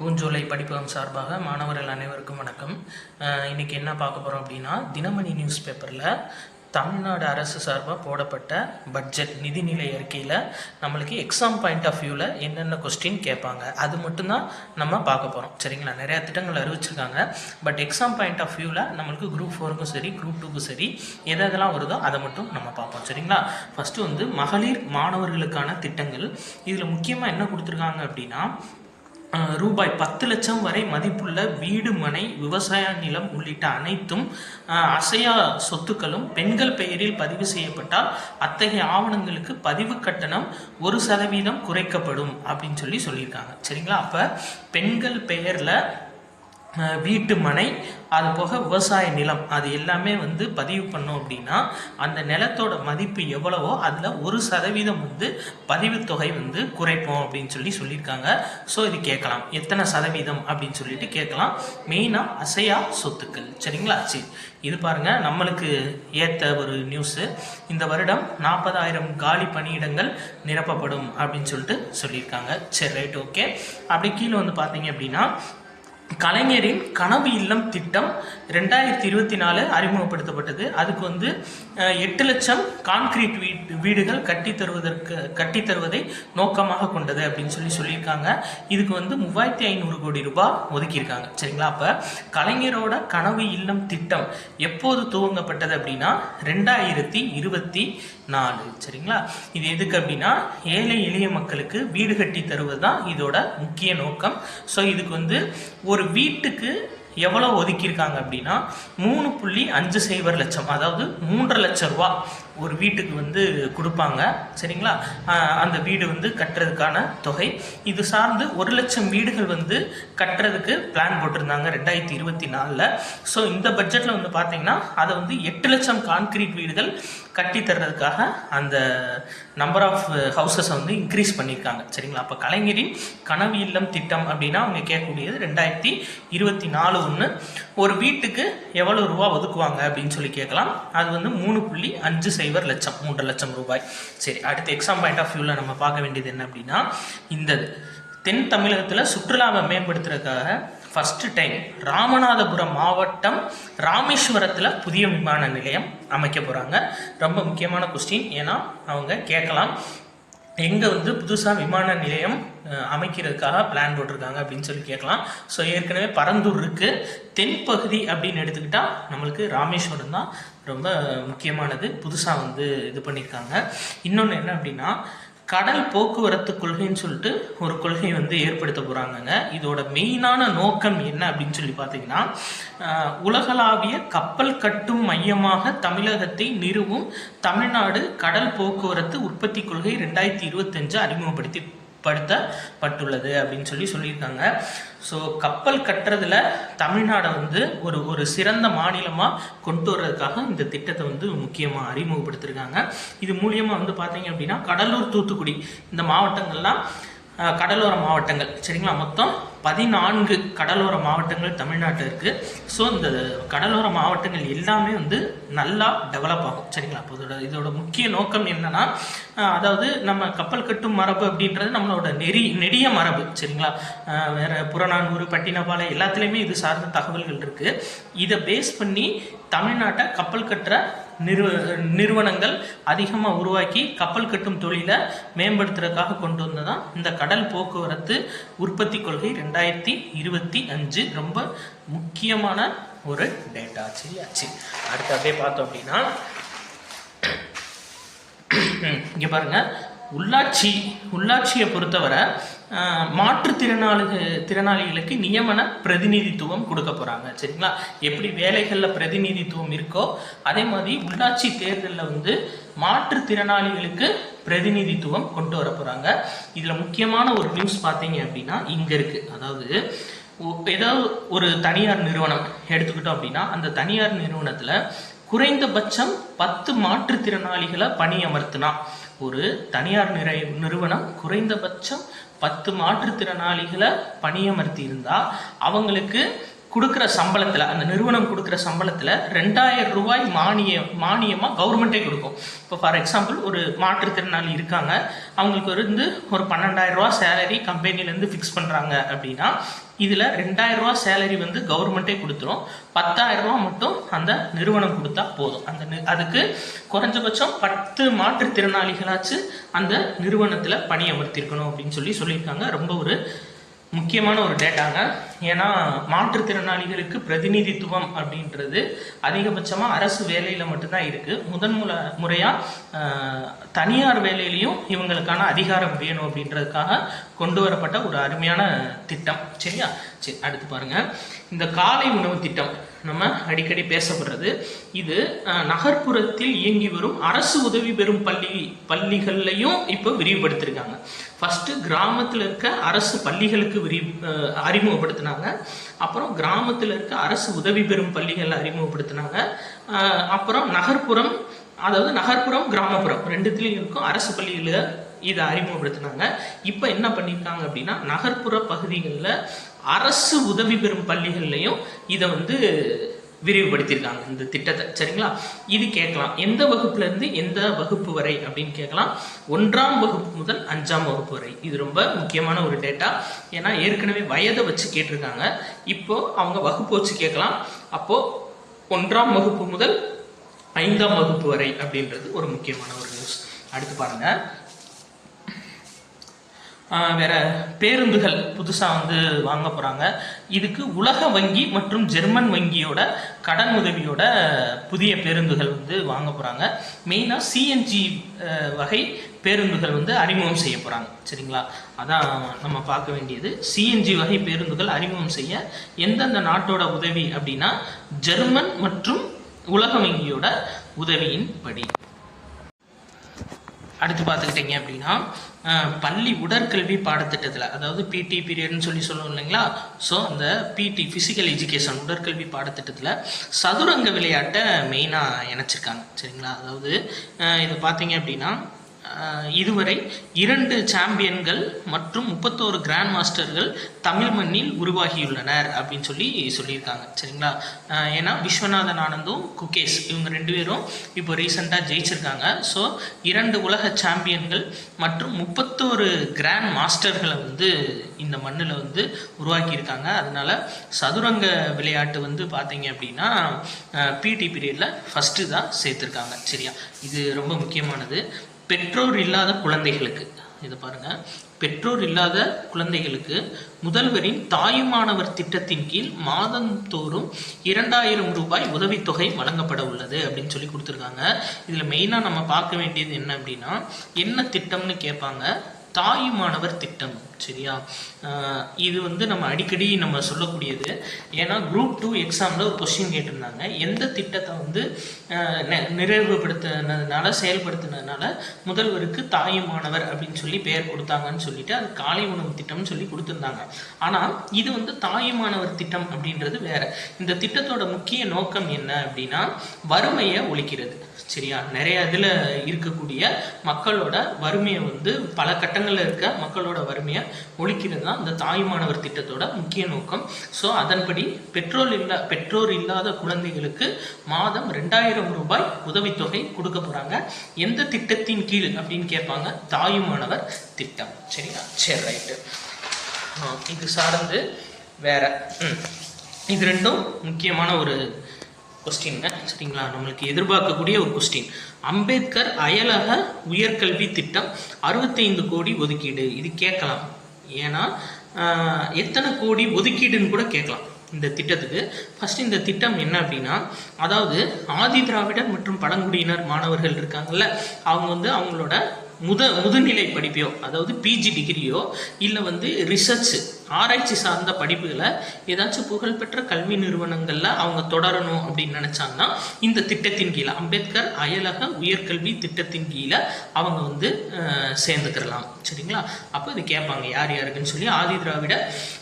பூஞ்சோலை படிப்பகம் சார்பாக மாணவர்கள் அனைவருக்கும் வணக்கம். இன்றைக்கி என்ன பார்க்க போகிறோம் அப்படின்னா, தினமணி நியூஸ் பேப்பரில் தமிழ்நாடு அரசு சார்பாக போடப்பட்ட பட்ஜெட் நிதிநிலை அறிக்கையில் நம்மளுக்கு எக்ஸாம் பாயிண்ட் ஆஃப் வியூவில் என்னென்ன கொஸ்டின் கேட்பாங்க அது மட்டும்தான் நம்ம பார்க்க போகிறோம். சரிங்களா? நிறையா திட்டங்கள் அறிவிச்சிருக்காங்க. பட் எக்ஸாம் பாயிண்ட் ஆஃப் வியூவில் நம்மளுக்கு குரூப் 4க்கும் சரி குரூப் 2க்கும் சரி எதெல்லாம் வருதோ அதை மட்டும் நம்ம பார்ப்போம். சரிங்களா? ஃபஸ்ட்டு மகளிர் மாணவர்களுக்கான திட்டங்கள். இதில் முக்கியமாக என்ன கொடுத்துருக்காங்க அப்படின்னா, ரூபாய் 10 லட்சம் வரை மதிப்புள்ள வீடு, மனை, விவசாய நிலம் உள்ளிட்ட அனைத்தும் அசையா சொத்துக்களும் பெண்கள் பெயரில் பதிவு செய்யப்பட்டால் அத்தகைய ஆவணங்களுக்கு பதிவு கட்டணம் 1% குறைக்கப்படும் அப்படின்னு சொல்லியிருக்காங்க. சரிங்களா? அப்போ பெண்கள் பெயரில் வீட்டு, மனை, அது போக விவசாய நிலம் அது எல்லாமே பதிவு பண்ணோம் அப்படின்னா அந்த நிலத்தோட மதிப்பு எவ்வளவோ அதில் 1% பதிவு தொகை குறைப்போம் அப்படின்னு சொல்லியிருக்காங்க. ஸோ இது கேட்கலாம், எத்தனை சதவீதம் அப்படின்னு சொல்லிட்டு கேட்கலாம். மெயினாக அசையா சொத்துக்கள். சரிங்களா? சரி, இது பாருங்கள், நம்மளுக்கு ஏற்ற ஒரு நியூஸு. இந்த வருடம் 40,000 காலி பணியிடங்கள் நிரப்பப்படும் அப்படின்னு சொல்லியிருக்காங்க. சரி, ரைட், ஓகே. அப்படி கீழே பார்த்தீங்க அப்படின்னா, கலைஞரின் கனவு இல்லம் திட்டம் 2024 அறிமுகப்படுத்தப்பட்டது. அதுக்கு 8 லட்சம் கான்கிரீட் வீடுகள் கட்டித்தருவதை நோக்கமாக கொண்டது அப்படின்னு சொல்லியிருக்காங்க. இதுக்கு 3,500 கோடி ரூபாய் ஒதுக்கியிருக்காங்க. சரிங்களா? அப்போ கலைஞரோட கனவு இல்லம் திட்டம் எப்போது துவங்கப்பட்டது அப்படின்னா 2024. சரிங்களா? இது எதுக்கு அப்படின்னா, ஏழை எளிய மக்களுக்கு வீடு கட்டி தருவது தான் இதோட முக்கிய நோக்கம். ஸோ இதுக்கு ஒரு வீட்டுக்கு எவ்வளோ ஒதுக்கியிருக்காங்க அப்படின்னா 3.50 லட்சம், அதாவது 3.5 லட்சம் ரூபா ஒரு வீட்டுக்கு கொடுப்பாங்க. சரிங்களா? அந்த வீடு கட்டுறதுக்கான தொகை. இது சார்ந்து 1 லட்சம் வீடுகள் கட்டுறதுக்கு பிளான் போட்டிருந்தாங்க 2024. ஸோ இந்த பட்ஜெட்டில் பார்த்தீங்கன்னா அதை 8 லட்சம் கான்கிரீட் வீடுகள் கட்டி தர்றதுக்காக அந்த நம்பர் ஆஃப் ஹவுசஸை இன்க்ரீஸ் பண்ணியிருக்காங்க. சரிங்களா? அப்போ கலைஞரின் கனவு இல்லம் திட்டம் அப்படின்னா அவங்க கேட்கக்கூடியது 2024 ஒரு வீட்டுக்கு எவ்வளோ ரூபா ஒதுக்குவாங்க அப்படின்னு கேட்கலாம். அது 3.50 லட்சம், 3.5 லட்சம் ரூபாய். சரி, அடுத்து எக்ஸாம் பாயிண்ட் ஆஃப் வியூவில் நம்ம பார்க்க வேண்டியது என்ன அப்படின்னா, இந்த தென் தமிழகத்தில் சுற்றுலாவை மேம்படுத்துறதுக்காக ஃபர்ஸ்ட் டைம் ராமநாதபுரம் மாவட்டம் ராமேஸ்வரத்தில் புதிய விமான நிலையம் அமைக்க போகிறாங்க. ரொம்ப முக்கியமான கொஸ்டின், ஏன்னா அவங்க கேட்கலாம் எங்கே புதுசாக விமான நிலையம் அமைக்கிறதுக்காக பிளான் போட்டிருக்காங்க அப்படின்னு கேட்கலாம். ஸோ ஏற்கனவே பரந்தூர் இருக்குது. தென்பகுதி அப்படின்னு எடுத்துக்கிட்டால் நம்மளுக்கு ராமேஸ்வரம் தான் ரொம்ப முக்கியமானது. புதுசாக இது பண்ணியிருக்காங்க. இன்னொன்று என்ன அப்படின்னா, கடல் போக்குவரத்து கொள்கைன்னு சொல்லிட்டு ஒரு கொள்கை ஏற்படுத்த போகிறாங்கங்க. இதோட மெயினான நோக்கம் என்ன அப்படின்னு பார்த்தீங்கன்னா, உலகளாவிய கப்பல் கட்டும் மையமாக தமிழகத்தை நிறுவும் தமிழ்நாடு கடல் போக்குவரத்து உற்பத்தி கொள்கை 2025 அறிமுகப்படுத்தப்பட்டுள்ளது அப்படின்னு சொல்லியிருக்காங்க. ஸோ கப்பல் கட்டுறதுல தமிழ்நாடை ஒரு சிறந்த மாநிலமாக கொண்டு வர்றதுக்காக இந்த திட்டத்தை முக்கியமாக அறிமுகப்படுத்திருக்காங்க. இது மூலியமாக பார்த்தீங்க அப்படின்னா, கடலூர், தூத்துக்குடி இந்த மாவட்டங்கள்லாம் கடலோர மாவட்டங்கள். சரிங்களா? மொத்தம் 14 கடலோர மாவட்டங்கள் தமிழ்நாட்டில் இருக்குது. ஸோ இந்த கடலோர மாவட்டங்கள் எல்லாமே நல்லா டெவலப் ஆகும். சரிங்களா? அப்போ இதோட முக்கிய நோக்கம் என்னன்னா, அதாவது நம்ம கப்பல் கட்டும் மரபு அப்படின்றது நம்மளோட நெடிய மரபு. சரிங்களா? வேறு புறநானூறு, பட்டினப்பாலை எல்லாத்துலேயுமே இது சார்ந்த தகவல்கள் இருக்குது. இதை பேஸ் பண்ணி தமிழ்நாட்டை கப்பல் கட்டுற நிறுவனங்கள் அதிகமாக உருவாக்கி கப்பல் கட்டும் தொழிலை மேம்படுத்துறதுக்காக கொண்டு வந்ததான் இந்த கடல் போக்குவரத்து உற்பத்தி கொள்கை 2025. ரொம்ப முக்கியமான ஒரு டேட்டா. சரியாச்சு. அடுத்து அப்படியே பார்த்தோம் அப்படின்னா, இங்கே பாருங்கள், உள்ளாட்சியை பொறுத்தவரை மாற்றுத்திறனாளிகளுக்கு நியமன பிரதிநிதித்துவம் கொடுக்க போகிறாங்க. சரிங்களா? எப்படி வேலைகளில் பிரதிநிதித்துவம் இருக்கோ அதே மாதிரி உள்ளாட்சி தேர்தலில் மாற்றுத்திறனாளிகளுக்கு பிரதிநிதித்துவம் கொண்டு வர போகிறாங்க. இதில் முக்கியமான ஒரு நியூஸ் பார்த்தீங்க அப்படின்னா இங்கே இருக்குது. அதாவது ஏதாவது ஒரு தனியார் நிறுவனம் எடுத்துக்கிட்டோம் அப்படின்னா, அந்த தனியார் நிறுவனத்தில் குறைந்தபட்சம் 10 மாற்றுத்திறனாளிகளை பணியமர்த்தினா, ஒரு தனியார் நிறுவனம் குறைந்தபட்சம் 10 மாற்றுத்திறனாளிகளை பணியமர்த்தி இருந்தால் அவங்களுக்கு கொடுக்குற சம்பளத்தில், அந்த நிறுவனம் கொடுக்குற சம்பளத்தில் 2000 ரூபாய் மானியமாக கவர்மெண்ட்டே கொடுக்கும். இப்போ ஃபார் எக்ஸாம்பிள் ஒரு மாற்றுத்திறனாளி இருக்காங்க, அவங்களுக்கு ஒரு 12,000 ரூபா சேலரி கம்பெனிலேருந்து ஃபிக்ஸ் பண்ணுறாங்க அப்படின்னா இதில் 2000 ரூபா சேலரி கவர்மெண்ட்டே கொடுத்துரும். 10,000 ரூபா மட்டும் அந்த நிறுவனம் கொடுத்தா போதும். அதுக்கு குறைஞ்சபட்சம் 10 மாற்றுத்திறனாளிகளாச்சு அந்த நிறுவனத்தில் பணியமர்த்திருக்கணும் அப்படின்னு சொல்லியிருக்காங்க. ரொம்ப ஒரு முக்கியமான ஒரு டேட்டாங்க. ஏன்னா மாற்றுத்திறனாளிகளுக்கு பிரதிநிதித்துவம் அப்படின்றது அதிகபட்சமாக அரசு வேலையில் மட்டும்தான் இருக்குது. முறையாக தனியார் வேலையிலையும் இவங்களுக்கான அதிகாரம் வேணும் அப்படின்றதுக்காக கொண்டு வரப்பட்ட ஒரு அருமையான திட்டம். சரியா? சரி, அடுத்து பாருங்கள். இந்த காலை உணவு திட்டம் நம்ம அடிக்கடி பேசப்படுறது. இது நகர்ப்புறத்தில் இயங்கி வரும் அரசு உதவி பெறும் பள்ளிகள்லையும் இப்போ விரிவுபடுத்திருக்காங்க. ஃபஸ்ட்டு கிராமத்தில் இருக்க அரசு பள்ளிகளுக்கு அறிமுகப்படுத்தினாங்க. அப்புறம் கிராமத்தில் இருக்க அரசு உதவி பெறும் பள்ளிகள் அறிமுகப்படுத்தினாங்க. அப்புறம் நகர்ப்புறம், அதாவது நகர்ப்புறம் கிராமப்புறம் ரெண்டுத்துலேயும் இருக்கும் அரசு பள்ளிகளில் இதை அறிமுகப்படுத்தினாங்க. இப்போ என்ன பண்ணியிருக்காங்க அப்படின்னா நகர்ப்புற பகுதிகளில் அரசு உதவி பெறும் பள்ளிகள்லையும் இதை விரிவுபடுத்தியிருக்காங்க இந்த திட்டத்தை. சரிங்களா? இது கேட்கலாம், எந்த வகுப்புலேருந்து எந்த வகுப்பு வரை அப்படின்னு கேட்கலாம். 1ஆம் வகுப்பு முதல் 5ஆம் வகுப்பு வரை. இது ரொம்ப முக்கியமான ஒரு டேட்டா. ஏன்னா ஏற்கனவே வயதை வச்சு கேட்டிருக்காங்க, இப்போ அவங்க வகுப்பு வச்சு கேட்கலாம். அப்போது 1ஆம் வகுப்பு முதல் 5ஆம் வகுப்பு வரை அப்படின்றது ஒரு முக்கியமான ஒரு நியூஸ். அடுத்து பாருங்கள். வேற பேருந்துகள் புதுசாக வாங்க போகிறாங்க. இதுக்கு உலக வங்கி மற்றும் ஜெர்மன் வங்கியோட கடன் உதவியோட புதிய பேருந்துகள் வாங்க போகிறாங்க. மெயினாக சிஎன்ஜி வகை பேருந்துகள் அறிமுகம் செய்ய போகிறாங்க. சரிங்களா? அதான் நம்ம பார்க்க வேண்டியது. சிஎன்ஜி வகை பேருந்துகள் அறிமுகம் செய்ய எந்தெந்த நாட்டோட உதவி அப்படின்னா ஜெர்மன் மற்றும் உலக வங்கியோட உதவியின் படி. அடுத்து பார்த்துக்கிட்டிங்க அப்படின்னா பள்ளி உடற்கல்வி பாடத்திட்டத்தில், அதாவது பிடி பீரியட்னு சொல்லுவோம் இல்லைங்களா? ஸோ அந்த பிடி ஃபிசிக்கல் எஜுகேஷன் உடற்கல்வி பாடத்திட்டத்தில் சதுரங்க விளையாட்டை மெயினாக இணைச்சிருக்காங்க. சரிங்களா? அதாவது இதை பார்த்தீங்க அப்படின்னா இதுவரை 2 சாம்பியன்கள் மற்றும் 31 கிராண்ட் மாஸ்டர்கள் தமிழ் மண்ணில் உருவாகியுள்ளனர் அப்படின்னு சொல்லியிருக்காங்க. சரிங்களா? ஏன்னா விஸ்வநாதன் ஆனந்தும் குகேஷ் இவங்க 2 பேரும் இப்போ ரீசெண்டாக ஜெயிச்சிருக்காங்க. ஸோ 2 உலக சாம்பியன்கள் மற்றும் 31 கிராண்ட் மாஸ்டர்களை இந்த மண்ணில் உருவாக்கியிருக்காங்க. அதனால சதுரங்க விளையாட்டு பார்த்தீங்க அப்படின்னா பிடி பீரியடில் ஃபஸ்ட்டு தான் சேர்த்துருக்காங்க. சரியா? இது ரொம்ப முக்கியமானது. பெற்றோர் இல்லாத குழந்தைகளுக்கு, இதை பாருங்கள், பெற்றோர் இல்லாத குழந்தைகளுக்கு முதல்வரின் தாயுமானவர் திட்டத்தின் கீழ் மாதந்தோறும் 2000 ரூபாய் உதவித்தொகை வழங்கப்பட உள்ளது அப்படின்னு கொடுத்துருக்காங்க. இதில் மெயினாக நம்ம பார்க்க வேண்டியது என்ன அப்படின்னா என்ன திட்டம்னு கேட்பாங்க. தாயுமானவர் திட்டம். சரியா? இது நம்ம அடிக்கடி நம்ம சொல்லக்கூடியது. ஏன்னா குரூப் 2 எக்ஸாமில் ஒரு கொஸ்டின் கேட்டிருந்தாங்க, எந்த திட்டத்தை நிறைவுபடுத்தினதுனால செயல்படுத்தினதுனால முதல்வருக்கு தாயுமானவர் அப்படின்னு பெயர் கொடுத்தாங்கன்னு சொல்லிட்டு அது காலை உணவு திட்டம்னு கொடுத்துருந்தாங்க. ஆனால் இது தாயுமானவர் திட்டம் அப்படின்றது வேற. இந்த திட்டத்தோட முக்கிய நோக்கம் என்ன அப்படின்னா வறுமையை ஒழிக்கிறது. சரியா? நிறைய இதில் இருக்கக்கூடிய மக்களோட வறுமையை பல கட்டங்களில் இருக்க மக்களோட வறுமையை ஒழிக்கிறது தான் இந்த தாயுமானவர் திட்டத்தோட முக்கிய நோக்கம். ஸோ அதன்படி பெற்றோர் இல்லாத குழந்தைகளுக்கு மாதம் 2000 ரூபாய் உதவித்தொகை கொடுக்க போகிறாங்க. எந்த திட்டத்தின் கீழ் அப்படின்னு கேட்பாங்க. தாயுமானவர் திட்டம். சரியா? சரி, ரைட்டு. இது சார்ந்து வேற இது 2ம் முக்கியமான ஒரு கொஸ்டின்ங்க. சரிங்களா? நம்மளுக்கு எதிர்பார்க்கக்கூடிய ஒரு கொஸ்டின். அம்பேத்கர் அயலக உயர்கல்வி திட்டம் 65 கோடி ஒதுக்கீடு. இது கேட்கலாம். ஏன்னா எத்தனை கோடி ஒதுக்கீடுன்னு கூட கேட்கலாம் இந்த திட்டத்துக்கு. ஃபஸ்ட்டு இந்த திட்டம் என்ன அப்படின்னா, அதாவது ஆதி திராவிடர் மற்றும் பழங்குடியினர் மாணவர்கள் இருக்காங்கல்ல, அவங்க அவங்களோட முதுநிலை படிப்பையோ, அதாவது பிஜி டிகிரியோ இல்லை ரிசர்ச் ஆராய்ச்சி சார்ந்த படிப்புகளை ஏதாச்சும் புகழ்பெற்ற கல்வி நிறுவனங்களில் அவங்க தொடரணும் அப்படின்னு நினச்சாங்கன்னா இந்த திட்டத்தின் கீழே, அம்பேத்கர் அயலக உயர்கல்வி திட்டத்தின் கீழே அவங்க சேர்ந்துக்கிறலாம். சரிங்களா? அப்போ இது கேட்பாங்க யார் யாருக்குன்னு சொல்லி. ஆதி திராவிட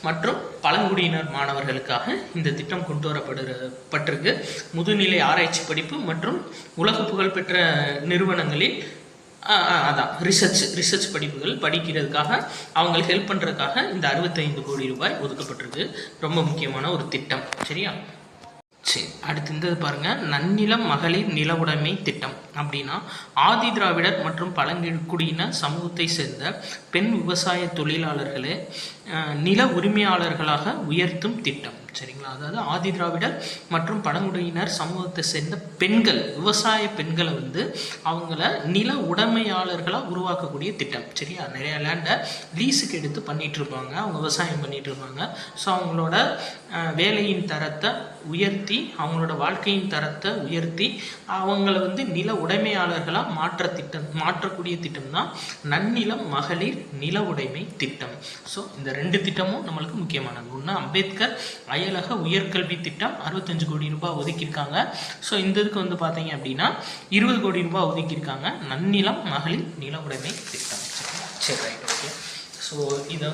மற்றும் பழங்குடியினர் மாணவர்களுக்காக இந்த திட்டம் கொண்டு வரப்பட்டிருக்கு. முதுநிலை ஆராய்ச்சி படிப்பு மற்றும் உலக புகழ்பெற்ற நிறுவனங்களில் அதான் ரிசர்ச் படிப்புகள் படிக்கிறதுக்காக அவங்களுக்கு ஹெல்ப் பண்ணுறதுக்காக இந்த 65 கோடி ரூபாய் ஒதுக்கப்பட்டிருக்கு. ரொம்ப முக்கியமான ஒரு திட்டம். சரியா? சரி, அடுத்து இருந்தது பாருங்கள், நன்னிலம் மகளிர் நில உடைமை திட்டம். அப்படின்னா ஆதி திராவிடர் மற்றும் பழங்குடியின சமூகத்தை சேர்ந்த பெண் விவசாய தொழிலாளர்களே நில உரிமையாளர்களாக உயர்த்தும் திட்டம். சரிங்களா? அதாவது ஆதி திராவிடர் மற்றும் பழங்குடியினர் சமூகத்தை சேர்ந்த பெண்கள், விவசாய பெண்களை அவங்கள நில உடைமையாளர்களாக உருவாக்கக்கூடிய திட்டம். சரியா? நிறைய லேண்டை லீஸுக்கு எடுத்து பண்ணிட்டு இருப்பாங்க, அவங்க விவசாயம் பண்ணிட்டு இருப்பாங்க. ஸோ அவங்களோட வேலையின் தரத்தை உயர்த்தி, அவங்களோட வாழ்க்கையின் தரத்தை உயர்த்தி அவங்கள நில உடைமையாளர்களாக மாற்றக்கூடிய திட்டம் தான் நன்னிலம் மகளிர் நில உடைமை திட்டம். ஸோ இந்த 2 திட்டமும் நம்மளுக்கு முக்கியமானது. ஒன்று அம்பேத்கர் அயலக உயர்கல்வி திட்டம் 65 கோடி ரூபாய் ஒதுக்கியிருக்காங்க. ஸோ இந்த இதுக்கு பார்த்தீங்க அப்படின்னா 20 கோடி ரூபாய் ஒதுக்கியிருக்காங்க நன்னிலம் மகளிர் நில உடைமை திட்டம். சரி, ரைட், ஓகே. ஸோ இதை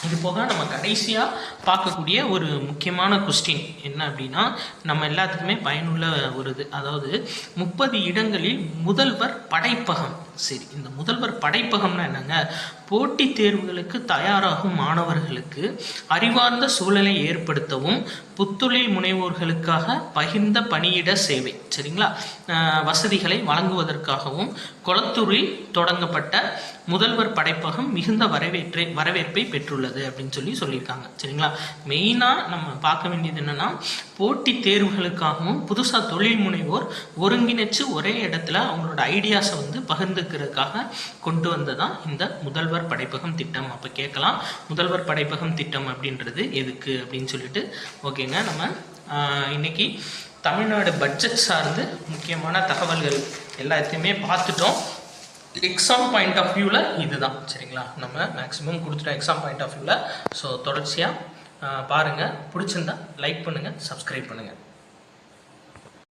இது போக நம்ம கடைசியாக பார்க்கக்கூடிய ஒரு முக்கியமான கொஸ்டின் என்ன அப்படின்னா, நம்ம எல்லாத்துக்குமே பயனுள்ள ஒரு இது, அதாவது 30 இடங்களில் முதல்வர் படைப்பகம். சரி, இந்த முதல்வர் படைப்பகம்னா என்னங்க? போட்டித் தேர்வுகளுக்கு தயாராகும் மாணவர்களுக்கு அறிவார்ந்த சூழலை ஏற்படுத்தவும் புத்தொழில் முனைவோர்களுக்காக பகிர்ந்த பணியிட சேவை, சரிங்களா, வசதிகளை வழங்குவதற்காகவும் கொளத்தூரில் தொடங்கப்பட்ட முதல்வர் படைப்பகம் மிகுந்த வரவேற்பை பெற்றுள்ளது அப்படின்னு சொல்லியிருக்காங்க. சரிங்களா? மெயினாக நம்ம பார்க்க வேண்டியது என்னன்னா, போட்டித் தேர்வுகளுக்காகவும் புதுசாக தொழில் முனைவோர் ஒருங்கிணைச்சு ஒரே இடத்துல அவங்களோட ஐடியாஸை பகிர்ந்துக்கிறதுக்காக கொண்டு வந்ததான் இந்த முதல்வர் படைப்பகம் திட்டம். அப்போ கேட்கலாம், முதல்வர் படைப்பகம் திட்டம் அப்படின்றது எதுக்கு அப்படின்னு சொல்லிட்டு. ஓகேங்க, நம்ம இன்னைக்கு தமிழ்நாடு பட்ஜெட் சார்ந்து முக்கியமான தகவல்கள் எல்லாத்தையுமே பார்த்துட்டோம். எக்ஸாம் பாயிண்ட் ஆஃப் வியூவில் இதுதான். சரிங்களா? நம்ம மேக்ஸிமம் கொடுத்துட்டோம் எக்ஸாம் பாயிண்ட் ஆஃப் வியூவில். ஸோ தொடர்ச்சியாக பாருங்கள். பிடிச்சிருந்தா லைக் பண்ணுங்கள், சப்ஸ்கிரைப் பண்ணுங்கள்.